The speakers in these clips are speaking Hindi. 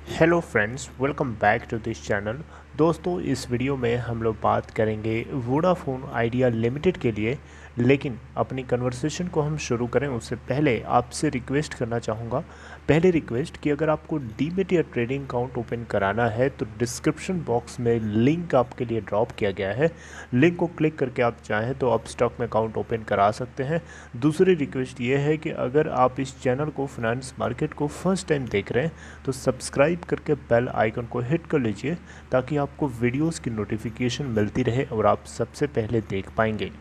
Hello friends, welcome back to this channel. दोस्तों, इस वीडियो में हम लोग बात करेंगे वोडाफोन आइडिया लिमिटेड के लिए। लेकिन अपनी कन्वर्सेशन को हम शुरू करें उससे पहले आपसे रिक्वेस्ट करना चाहूँगा। पहले रिक्वेस्ट कि अगर आपको डीमैट या ट्रेडिंग अकाउंट ओपन कराना है तो डिस्क्रिप्शन बॉक्स में लिंक आपके लिए ड्रॉप किया गया है। लिंक को क्लिक करके आप चाहें तो आप स्टॉक में अकाउंट ओपन करा सकते हैं। दूसरी रिक्वेस्ट ये है कि अगर आप इस चैनल को फाइनेंस मार्केट को फर्स्ट टाइम देख रहे हैं तो सब्सक्राइब करके बेल आइकन को हिट कर लीजिए ताकि आपको वीडियोस की नोटिफिकेशन मिलती रहे और आप सबसे पहले देख पाएंगे।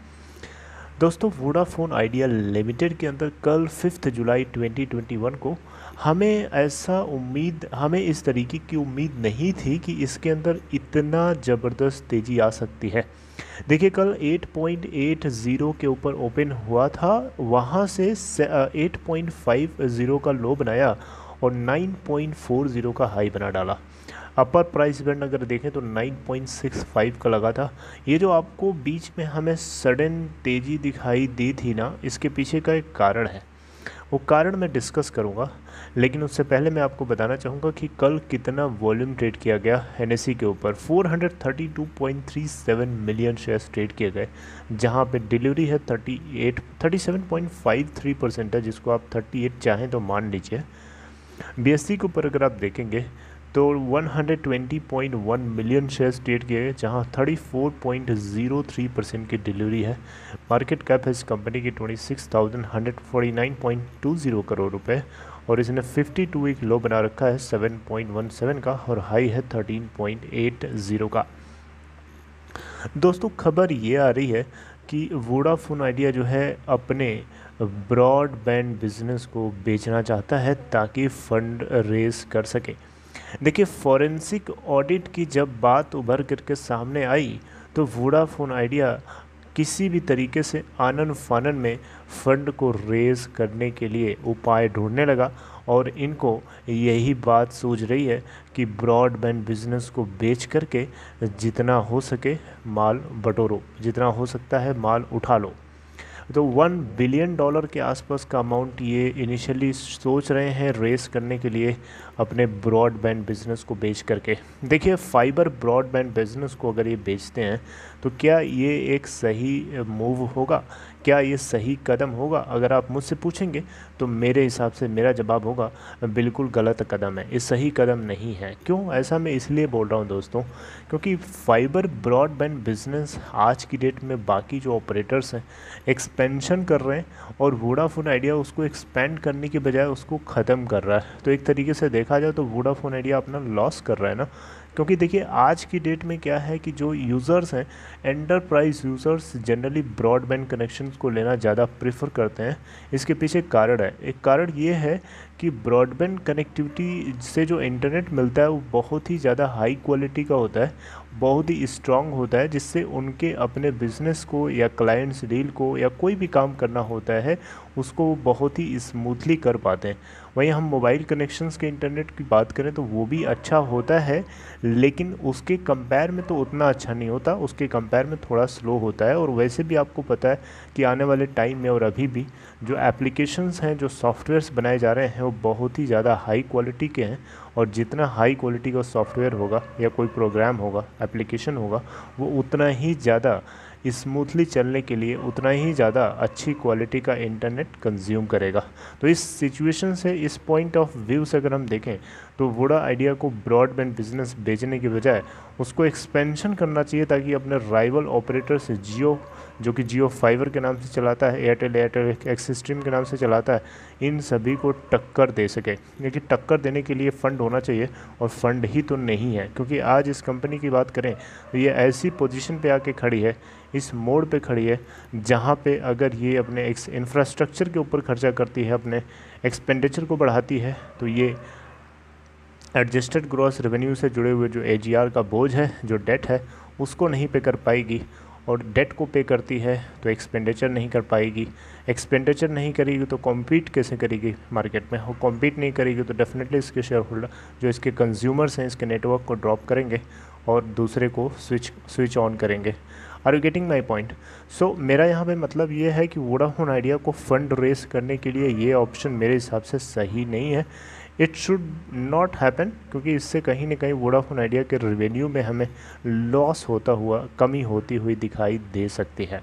दोस्तों, वोडाफोन आइडिया लिमिटेड के अंदर कल 5 जुलाई 2021 को हमें इस तरीके की उम्मीद नहीं थी कि इसके अंदर इतना ज़बरदस्त तेज़ी आ सकती है। देखिए, कल 8.80 के ऊपर ओपन हुआ था, वहाँ से 8.50 का लो बनाया और 9.40 का हाई बना डाला। अपर प्राइस बैंड अगर देखें तो 9.65 का लगा था। ये जो आपको बीच में हमें सडन तेज़ी दिखाई दी थी ना, इसके पीछे का एक कारण है। वो कारण मैं डिस्कस करूँगा, लेकिन उससे पहले मैं आपको बताना चाहूँगा कि कल कितना वॉल्यूम ट्रेड किया गया एनएसई के ऊपर। 432.37 मिलियन शेयर्स ट्रेड किए गए, जहाँ पे डिलीवरी है 37.53% है, जिसको आप 38 चाहें तो मान लीजिए। बीएससी के ऊपर अगर आप देखेंगे तो 120.1 मिलियन शेयर्स ट्रेड किए गए, जहाँ 34.03% की डिलीवरी है। मार्केट कैप है इस कंपनी की 26,149.20 करोड़ रुपए और इसने 52 वीक लो बना रखा है 7.17 का और हाई है 13.80 का। दोस्तों, खबर ये आ रही है कि वोडाफोन आइडिया जो है अपने ब्रॉडबैंड बिजनेस को बेचना चाहता है ताकि फंड रेज कर सके। देखिए, फॉरेंसिक ऑडिट की जब बात उभर करके सामने आई तो वोडाफोन आइडिया किसी भी तरीके से आनन फानन में फंड को रेज करने के लिए उपाय ढूंढने लगा और इनको यही बात सूझ रही है कि ब्रॉडबैंड बिजनेस को बेच करके जितना हो सके माल बटोरो, जितना हो सकता है माल उठा लो। तो $1 बिलियन के आसपास का अमाउंट ये इनिशियली सोच रहे हैं रेस करने के लिए अपने ब्रॉडबैंड बिजनेस को बेच करके। देखिए, फाइबर ब्रॉडबैंड बिजनेस को अगर ये बेचते हैं तो क्या ये एक सही मूव होगा, क्या ये सही कदम होगा? अगर आप मुझसे पूछेंगे तो मेरे हिसाब से मेरा जवाब होगा बिल्कुल गलत कदम है, ये सही कदम नहीं है। क्यों ऐसा मैं इसलिए बोल रहा हूँ दोस्तों, क्योंकि फाइबर ब्रॉडबैंड बिजनेस आज की डेट में बाकी जो ऑपरेटर्स हैं एक्सपेंशन कर रहे हैं और वोडाफोन आइडिया उसको एक्सपेंड करने के बजाय उसको ख़त्म कर रहा है। तो एक तरीके से देखा जाए तो वोडाफोन आइडिया अपना लॉस कर रहा है ना। क्योंकि देखिए, आज की डेट में क्या है कि जो यूज़र्स हैं, enterprise users generally broadband connections को लेना ज़्यादा प्रेफर करते हैं। इसके पीछे एक कारण है। एक कारण ये है कि ब्रॉडबैंड कनेक्टिविटी से जो इंटरनेट मिलता है वो बहुत ही ज़्यादा हाई क्वालिटी का होता है, बहुत ही स्ट्रॉन्ग होता है, जिससे उनके अपने बिजनेस को या क्लाइंट्स डील को या कोई भी काम करना होता है उसको वो बहुत ही स्मूथली कर पाते हैं। वहीं हम मोबाइल कनेक्शंस के इंटरनेट की बात करें तो वो भी अच्छा होता है, लेकिन उसके कंपेयर में तो उतना अच्छा नहीं होता, उसके कंपेयर में थोड़ा स्लो होता है। और वैसे भी आपको पता है कि आने वाले टाइम में और अभी भी जो एप्लीकेशंस हैं, जो सॉफ्टवेयर्स बनाए जा रहे हैं वो बहुत ही ज़्यादा हाई क्वालिटी के हैं। और जितना हाई क्वालिटी का सॉफ्टवेयर होगा या कोई प्रोग्राम होगा, एप्लीकेशन होगा, वो उतना ही ज़्यादा स्मूथली चलने के लिए उतना ही ज़्यादा अच्छी क्वालिटी का इंटरनेट कंज्यूम करेगा। तो इस सिचुएशन से, इस पॉइंट ऑफ व्यू से अगर हम देखें तो वोडा आइडिया को ब्रॉडबैंड बिजनेस बेचने के बजाय उसको एक्सपेंशन करना चाहिए ताकि अपने राइवल ऑपरेटर से जियो, जो कि जियो फाइबर के नाम से चलाता है, एयरटेल एक्सिस स्ट्रीम के नाम से चलाता है, इन सभी को टक्कर दे सके। क्योंकि टक्कर देने के लिए फ़ंड होना चाहिए और फंड ही तो नहीं है। क्योंकि आज इस कंपनी की बात करें तो ये ऐसी पोजीशन पे आके खड़ी है, इस मोड़ पे खड़ी है, जहाँ पे अगर ये अपने इंफ्रास्ट्रक्चर के ऊपर खर्चा करती है, अपने एक्सपेंडिचर को बढ़ाती है, तो ये एडजस्टेड ग्रॉस रेवेन्यू से जुड़े हुए जो एजीआर का बोझ है, जो डेट है, उसको नहीं पे कर पाएगी। और डेट को पे करती है तो एक्सपेंडिचर नहीं कर पाएगी। एक्सपेंडिचर नहीं करेगी तो कॉम्पीट कैसे करेगी मार्केट में? वो कॉम्पीट नहीं करेगी तो डेफिनेटली इसके शेयर होल्डर, जो इसके कंज्यूमर्स हैं, इसके नेटवर्क को ड्रॉप करेंगे और दूसरे को स्विच ऑन करेंगे। Are you getting my point? So मेरा यहाँ पे मतलब ये है कि वोडाफोन आइडिया को फंड रेस करने के लिए ये ऑप्शन मेरे हिसाब से सही नहीं है। इट शुड नॉट हैपन, क्योंकि इससे कहीं ना कहीं वोडाफोन आइडिया के रेवेन्यू में हमें लॉस होता हुआ, कमी होती हुई दिखाई दे सकती है।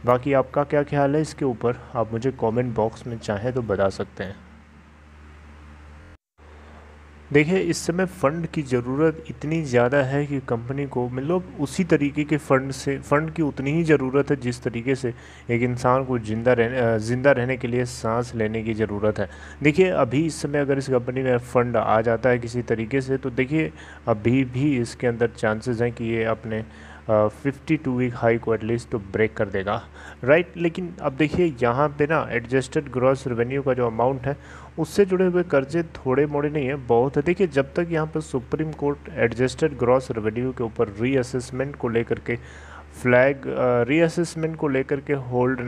बाकी आपका क्या ख्याल है इसके ऊपर, आप मुझे कमेंट बॉक्स में चाहें तो बता सकते हैं। देखिए, इस समय फ़ंड की ज़रूरत इतनी ज़्यादा है कि कंपनी को मतलब उसी तरीके के फ़ंड की उतनी ही ज़रूरत है जिस तरीके से एक इंसान को ज़िंदा रहने के लिए सांस लेने की ज़रूरत है। देखिए, अभी इस समय अगर इस कंपनी में फ़ंड आ जाता है किसी तरीके से, तो देखिए अभी भी इसके अंदर चांसेस हैं कि ये अपने 52 वीक हाई को एटलीस्ट तो ब्रेक कर देगा, राइट। लेकिन अब देखिए यहाँ पे ना एडजस्टेड ग्रॉस रेवेन्यू का जो अमाउंट है उससे जुड़े हुए कर्जे थोड़े मोड़े नहीं है, बहुत है। देखिए, जब तक यहाँ पर supreme court adjusted gross revenue के ऊपर रीअसेसमेंट को लेकर के रीअसेसमेंट को लेकर के होल्ड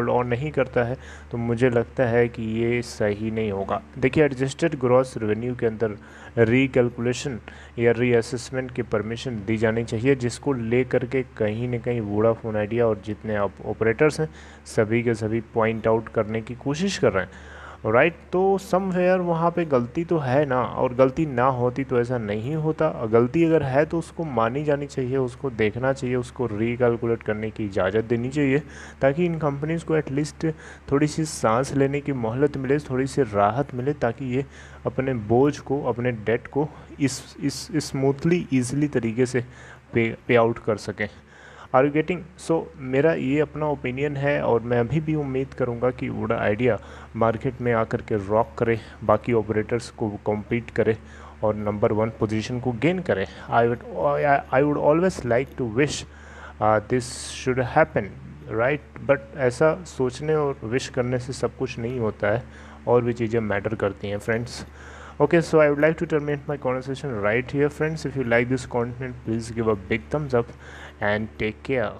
ऑन नहीं करता है, तो मुझे लगता है कि ये सही नहीं होगा। देखिए, एडजस्टेड ग्रॉस रेवेन्यू के अंदर रीकैलकुलेशन या रीअसेसमेंट की परमिशन दी जानी चाहिए, जिसको लेकर के कहीं ना कहीं वोडाफोन आइडिया और जितने ऑपरेटर्स हैं सभी के सभी पॉइंट आउट करने की कोशिश कर रहे हैं, राइट। तो समवेयर वहाँ पे गलती तो है ना, और गलती ना होती तो ऐसा नहीं होता। गलती अगर है तो उसको मानी जानी चाहिए, उसको देखना चाहिए, उसको रिकैलकुलेट करने की इजाज़त देनी चाहिए, ताकि इन कंपनीज़ को एटलीस्ट थोड़ी सी सांस लेने की मोहलत मिले, थोड़ी सी राहत मिले, ताकि ये अपने बोझ को, अपने डेट को इस स्मूथली ईजिली तरीके से पे आउट कर सकें। Are you getting? सो मेरा ये अपना ओपिनियन है, और मैं अभी भी उम्मीद करूँगा कि वोडा आइडिया मार्केट में आकर के रॉक करे, बाकी ऑपरेटर्स को कॉम्पीट करे और नंबर 1 पोजीशन को गेन करे। I would always like to wish this should happen, right. But ऐसा सोचने और विश करने से सब कुछ नहीं होता है, और भी चीज़ें मैटर करती हैं, friends. Okay, so I would like to terminate my conversation right here, friends. If you like this content, please give a big thumbs up and take care.